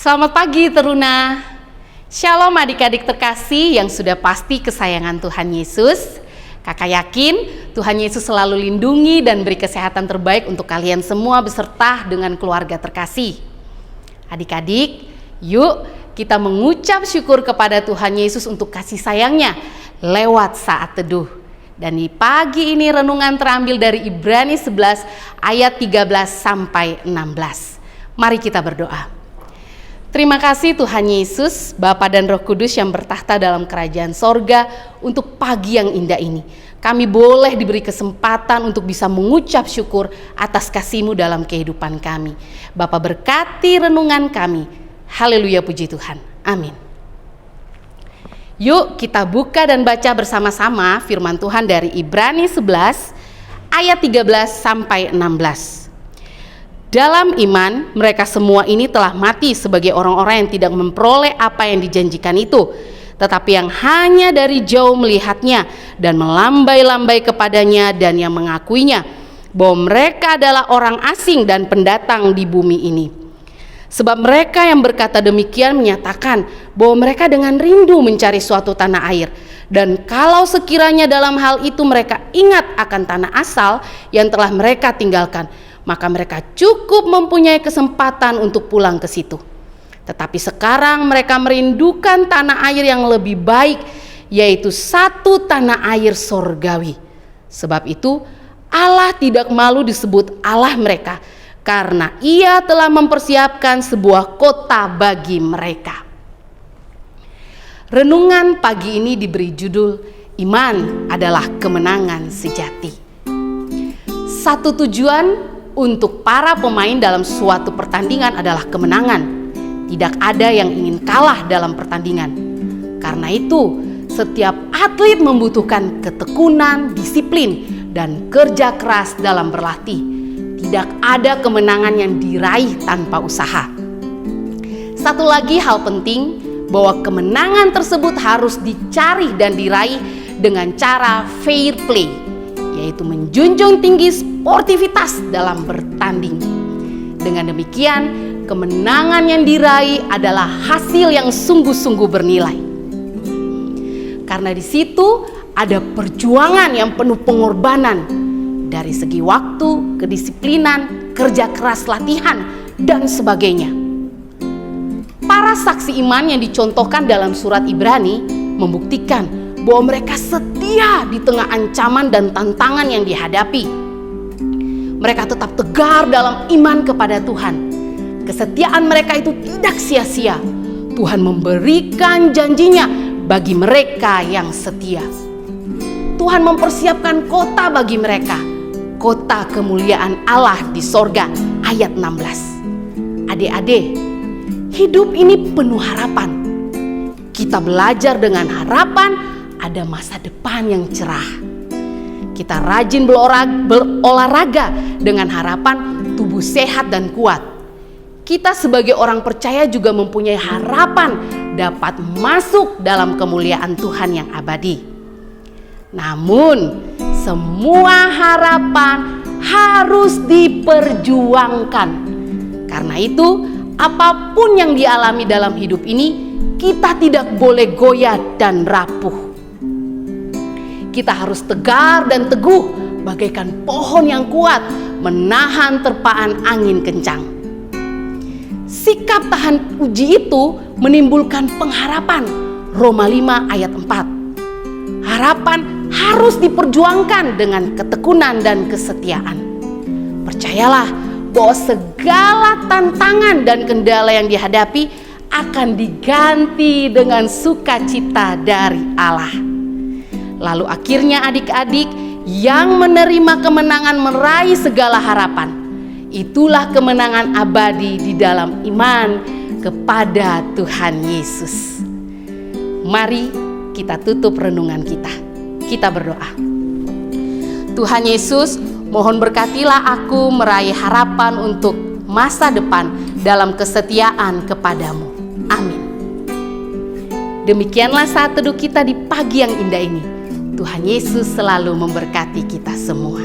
Selamat pagi Teruna. Shalom adik-adik terkasih yang sudah pasti kesayangan Tuhan Yesus. Kakak yakin Tuhan Yesus selalu lindungi dan beri kesehatan terbaik untuk kalian semua beserta dengan keluarga terkasih. Adik-adik, yuk kita mengucap syukur kepada Tuhan Yesus untuk kasih sayangnya lewat saat teduh. Dan di pagi ini renungan terambil dari Ibrani 11 ayat 13 sampai 16. Mari kita berdoa. Terima kasih Tuhan Yesus, Bapa dan Roh Kudus yang bertahta dalam kerajaan sorga untuk pagi yang indah ini. Kami boleh diberi kesempatan untuk bisa mengucap syukur atas kasih-Mu dalam kehidupan kami. Bapa berkati renungan kami. Haleluya, puji Tuhan. Amin. Yuk kita buka dan baca bersama-sama firman Tuhan dari Ibrani 11 ayat 13 sampai 16. Dalam iman, mereka semua ini telah mati sebagai orang-orang yang tidak memperoleh apa yang dijanjikan itu, tetapi yang hanya dari jauh melihatnya dan melambai-lambai kepadanya dan yang mengakuinya bahwa mereka adalah orang asing dan pendatang di bumi ini. Sebab mereka yang berkata demikian menyatakan bahwa mereka dengan rindu mencari suatu tanah air. Dan kalau sekiranya dalam hal itu mereka ingat akan tanah asal yang telah mereka tinggalkan, maka mereka cukup mempunyai kesempatan untuk pulang ke situ. Tetapi sekarang mereka merindukan tanah air yang lebih baik, yaitu satu tanah air sorgawi. Sebab itu Allah tidak malu disebut Allah mereka, karena Ia telah mempersiapkan sebuah kota bagi mereka. Renungan pagi ini diberi judul Iman adalah Kemenangan Sejati. Satu tujuan untuk para pemain dalam suatu pertandingan adalah kemenangan. Tidak ada yang ingin kalah dalam pertandingan. Karena itu, setiap atlet membutuhkan ketekunan, disiplin, dan kerja keras dalam berlatih. Tidak ada kemenangan yang diraih tanpa usaha. Satu lagi hal penting, bahwa kemenangan tersebut harus dicari dan diraih dengan cara fair play, yaitu menjunjung tinggi sportivitas dalam bertanding. Dengan demikian, kemenangan yang diraih adalah hasil yang sungguh-sungguh bernilai. Karena di situ ada perjuangan yang penuh pengorbanan dari segi waktu, kedisiplinan, kerja keras latihan, dan sebagainya. Para saksi iman yang dicontohkan dalam surat Ibrani membuktikan bahwa mereka setia di tengah ancaman dan tantangan yang dihadapi. Mereka tetap tegar dalam iman kepada Tuhan. Kesetiaan mereka itu tidak sia-sia. Tuhan memberikan janjinya bagi mereka yang setia. Tuhan mempersiapkan kota bagi mereka, kota kemuliaan Allah di sorga. Ayat 16. Adik-adik, hidup ini penuh harapan. Kita belajar dengan harapan ada masa depan yang cerah. Kita rajin berolahraga dengan harapan tubuh sehat dan kuat. Kita sebagai orang percaya juga mempunyai harapan dapat masuk dalam kemuliaan Tuhan yang abadi. Namun, semua harapan harus diperjuangkan. Karena itu, apapun yang dialami dalam hidup ini, kita tidak boleh goyah dan rapuh. Kita harus tegar dan teguh bagaikan pohon yang kuat menahan terpaan angin kencang. Sikap tahan uji itu menimbulkan pengharapan. Roma 5 ayat 4. Harapan harus diperjuangkan dengan ketekunan dan kesetiaan. Percayalah bahwa segala tantangan dan kendala yang dihadapi akan diganti dengan sukacita dari Allah. Lalu akhirnya adik-adik yang menerima kemenangan meraih segala harapan. Itulah kemenangan abadi di dalam iman kepada Tuhan Yesus. Mari kita tutup renungan kita. Kita berdoa. Tuhan Yesus, mohon berkatilah aku meraih harapan untuk masa depan dalam kesetiaan kepadamu. Amin. Demikianlah saat teduh kita di pagi yang indah ini. Tuhan Yesus selalu memberkati kita semua.